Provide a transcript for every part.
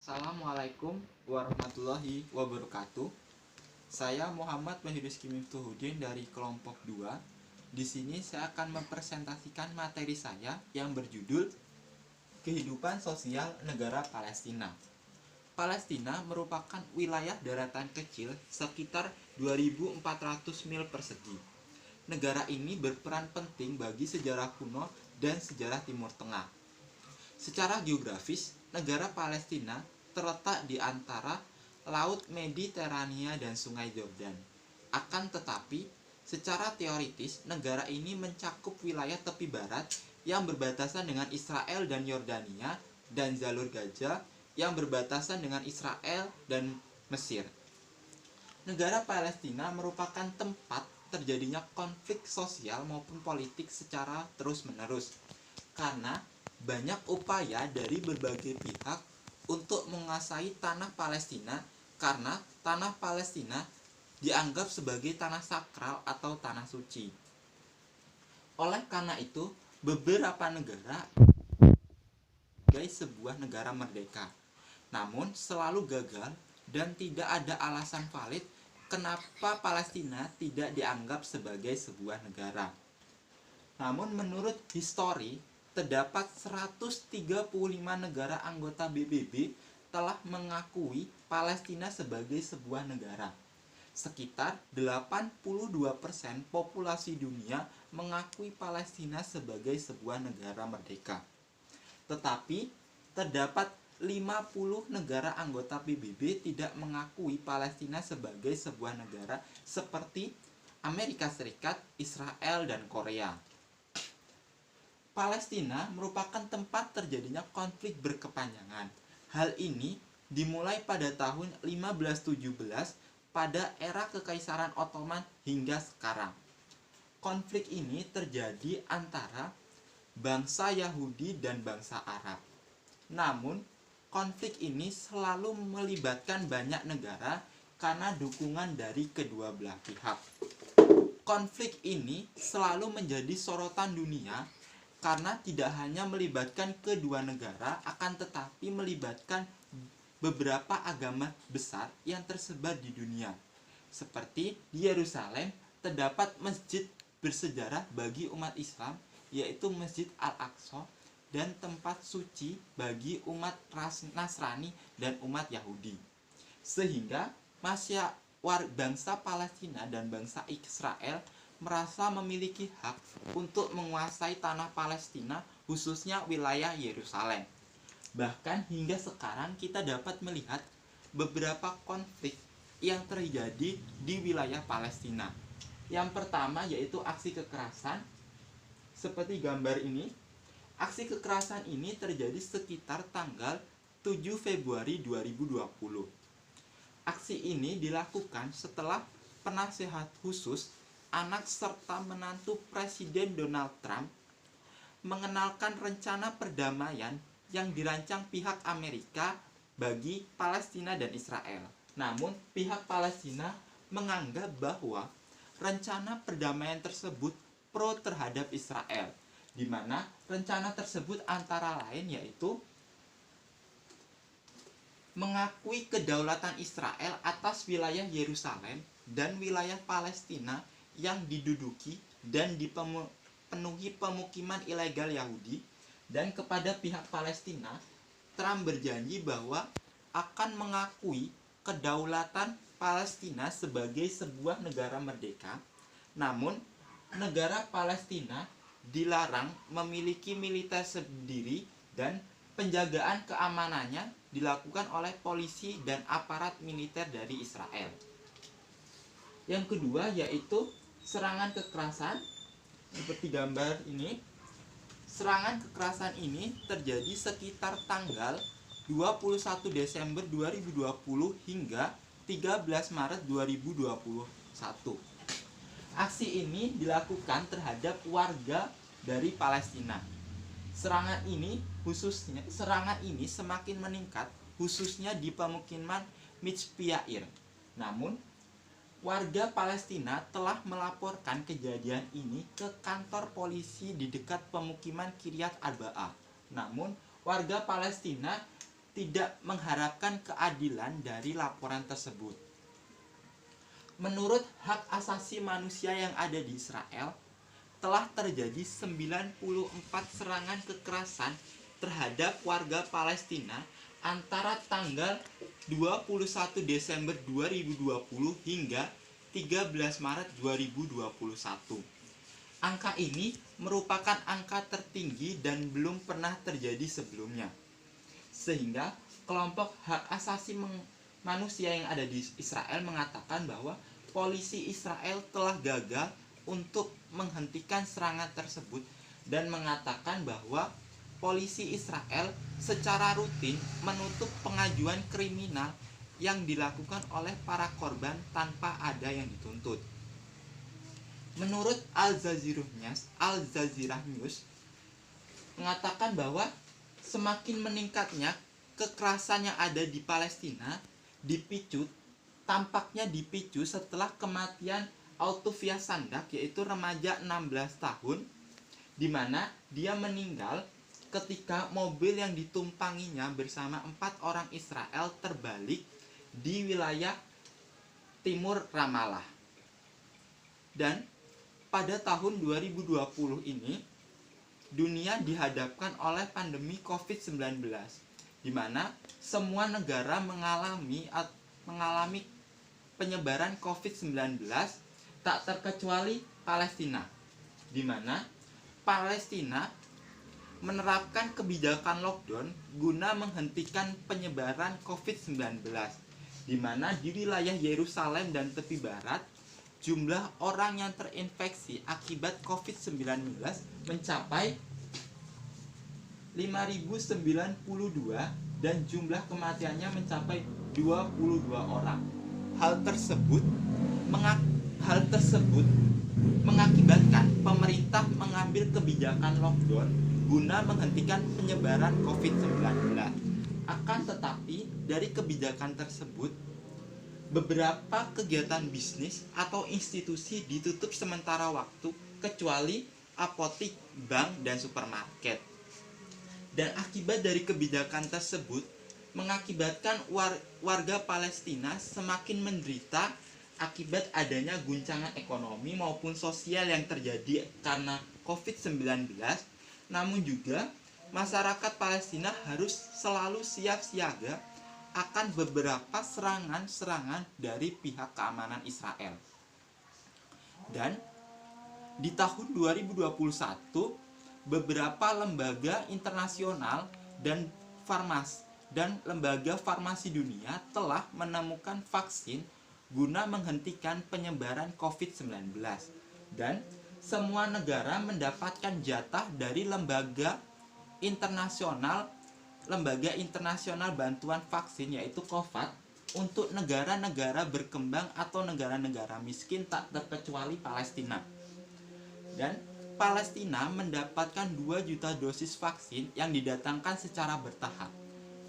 Assalamualaikum warahmatullahi wabarakatuh. Saya Muhammad Wahidus Kimiftuhuddin dari kelompok 2. Di sini saya akan mempresentasikan materi saya yang berjudul Kehidupan Sosial Negara Palestina. Palestina merupakan wilayah daratan kecil sekitar 2.400 mil persegi. Negara ini berperan penting bagi sejarah kuno dan sejarah Timur Tengah. Secara geografis, negara Palestina terletak di antara Laut Mediterania dan Sungai Yordan. Akan tetapi, secara teoritis, negara ini mencakup wilayah tepi barat yang berbatasan dengan Israel dan Yordania dan jalur Gaza yang berbatasan dengan Israel dan Mesir. Negara Palestina merupakan tempat terjadinya konflik sosial maupun politik secara terus-menerus karena banyak upaya dari berbagai pihak untuk menguasai tanah Palestina karena tanah Palestina dianggap sebagai tanah sakral atau tanah suci. Oleh karena itu, beberapa negara sebagai sebuah negara merdeka, namun selalu gagal dan tidak ada alasan valid kenapa Palestina tidak dianggap sebagai sebuah negara. Namun menurut histori, terdapat 135 negara anggota PBB telah mengakui Palestina sebagai sebuah negara. Sekitar 82% populasi dunia mengakui Palestina sebagai sebuah negara merdeka. Tetapi terdapat 50 negara anggota PBB tidak mengakui Palestina sebagai sebuah negara seperti Amerika Serikat, Israel, dan Korea. Palestina merupakan tempat terjadinya konflik berkepanjangan. Hal ini dimulai pada tahun 1517 pada era Kekaisaran Ottoman hingga sekarang. Konflik ini terjadi antara bangsa Yahudi dan bangsa Arab. Namun, konflik ini selalu melibatkan banyak negara karena dukungan dari kedua belah pihak. Konflik ini selalu menjadi sorotan dunia karena tidak hanya melibatkan kedua negara, akan tetapi melibatkan beberapa agama besar yang tersebar di dunia. Seperti di Yerusalem terdapat masjid bersejarah bagi umat Islam, yaitu Masjid Al-Aqsa, dan tempat suci bagi umat Nasrani dan umat Yahudi. Sehingga bangsa Palestina dan bangsa Israel merasa memiliki hak untuk menguasai tanah Palestina, khususnya wilayah Yerusalem. Bahkan hingga sekarang kita dapat melihat beberapa konflik yang terjadi di wilayah Palestina. Yang pertama yaitu aksi kekerasan, seperti gambar ini. Aksi kekerasan ini terjadi sekitar tanggal 7 Februari 2020. Aksi ini dilakukan setelah penasehat khusus anak serta menantu Presiden Donald Trump mengenalkan rencana perdamaian yang dirancang pihak Amerika bagi Palestina dan Israel. Namun pihak Palestina menganggap bahwa rencana perdamaian tersebut pro terhadap Israel, di mana rencana tersebut antara lain yaitu mengakui kedaulatan Israel atas wilayah Yerusalem dan wilayah Palestina yang diduduki dan dipenuhi pemukiman ilegal Yahudi. Dan kepada pihak Palestina, Trump berjanji bahwa akan mengakui kedaulatan Palestina sebagai sebuah negara merdeka. Namun, negara Palestina dilarang memiliki militer sendiri dan penjagaan keamanannya dilakukan oleh polisi dan aparat militer dari Israel. Yang kedua yaitu serangan kekerasan, seperti gambar ini. Serangan kekerasan ini terjadi sekitar tanggal 21 Desember 2020 hingga 13 Maret 2021. Aksi ini dilakukan terhadap warga dari Palestina. Serangan ini semakin meningkat khususnya di pemukiman Mitzpe-Yair. Namun, warga Palestina telah melaporkan kejadian ini ke kantor polisi di dekat pemukiman Kiryat Arba'a. Namun, warga Palestina tidak mengharapkan keadilan dari laporan tersebut. Menurut hak asasi manusia yang ada di Israel, telah terjadi 94 serangan kekerasan terhadap warga Palestina antara tanggal 21 Desember 2020 hingga 13 Maret 2021. Angka ini merupakan angka tertinggi dan belum pernah terjadi sebelumnya. Sehingga kelompok hak asasi manusia yang ada di Israel mengatakan bahwa polisi Israel telah gagal untuk menghentikan serangan tersebut dan mengatakan bahwa polisi Israel secara rutin menutup pengajuan kriminal yang dilakukan oleh para korban tanpa ada yang dituntut. Menurut Al Jazeera News mengatakan bahwa semakin meningkatnya kekerasan yang ada di Palestina tampaknya dipicu setelah kematian Altufia Sandak, yaitu remaja 16 tahun, di mana dia meninggal ketika mobil yang ditumpanginya bersama 4 orang Israel terbalik di wilayah timur Ramallah. Dan pada tahun 2020 ini dunia dihadapkan oleh pandemi COVID-19, di mana semua negara mengalami penyebaran COVID-19, tak terkecuali Palestina, di mana Palestina menerapkan kebijakan lockdown guna menghentikan penyebaran COVID-19, di mana di wilayah Yerusalem dan tepi barat jumlah orang yang terinfeksi akibat COVID-19 mencapai 5.092 dan jumlah kematiannya mencapai 22 orang. Hal tersebut mengakibatkan pemerintah mengambil kebijakan lockdown guna menghentikan penyebaran COVID-19. Akan tetapi, dari kebijakan tersebut, beberapa kegiatan bisnis atau institusi ditutup sementara waktu, kecuali apotik, bank, dan supermarket. Dan akibat dari kebijakan tersebut mengakibatkan warga Palestina semakin menderita akibat adanya guncangan ekonomi maupun sosial yang terjadi karena COVID-19. Namun juga masyarakat Palestina harus selalu siap siaga akan beberapa serangan-serangan dari pihak keamanan Israel. Dan di tahun 2021, beberapa lembaga internasional dan lembaga farmasi dunia telah menemukan vaksin guna menghentikan penyebaran COVID-19. Dan semua negara mendapatkan jatah dari lembaga internasional bantuan vaksin, yaitu COVAX, untuk negara-negara berkembang atau negara-negara miskin tak terkecuali Palestina. Dan Palestina mendapatkan 2 juta dosis vaksin yang didatangkan secara bertahap.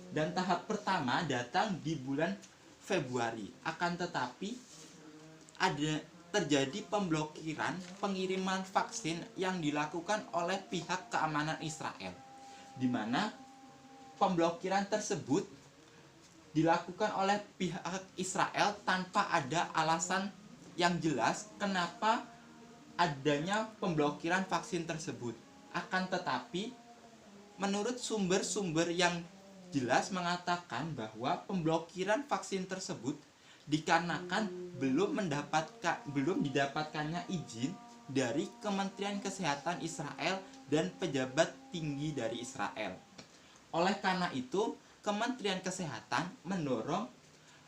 Dan tahap pertama datang di bulan Februari. Akan tetapi terjadi pemblokiran pengiriman vaksin yang dilakukan oleh pihak keamanan Israel, di mana pemblokiran tersebut dilakukan oleh pihak Israel tanpa ada alasan yang jelas kenapa adanya pemblokiran vaksin tersebut. Akan tetapi, menurut sumber-sumber yang jelas mengatakan bahwa pemblokiran vaksin tersebut dikarenakan belum didapatkannya izin dari Kementerian Kesehatan Israel dan pejabat tinggi dari Israel. Oleh karena itu, Kementerian Kesehatan mendorong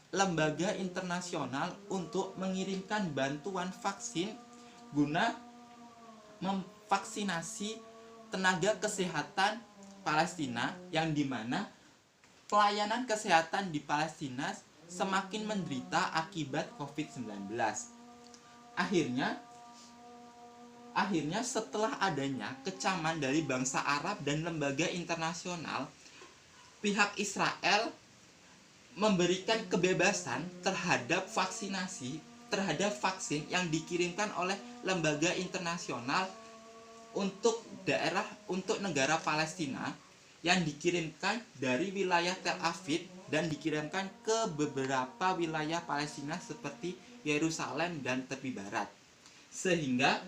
lembaga internasional untuk mengirimkan bantuan vaksin guna memvaksinasi tenaga kesehatan Palestina, yang dimana pelayanan kesehatan di Palestina semakin menderita akibat COVID-19. Akhirnya setelah adanya kecaman dari bangsa Arab dan lembaga internasional, pihak Israel memberikan kebebasan terhadap vaksin yang dikirimkan oleh lembaga internasional untuk negara Palestina, yang dikirimkan dari wilayah Tel Aviv dan dikirimkan ke beberapa wilayah Palestina seperti Yerusalem dan tepi barat. Sehingga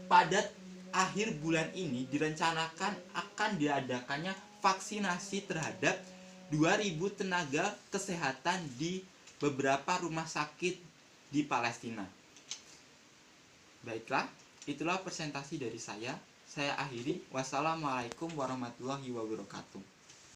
pada akhir bulan ini direncanakan akan diadakannya vaksinasi terhadap 2.000 tenaga kesehatan di beberapa rumah sakit di Palestina. Baiklah, itulah presentasi dari saya. Saya akhiri. Wassalamualaikum warahmatullahi wabarakatuh.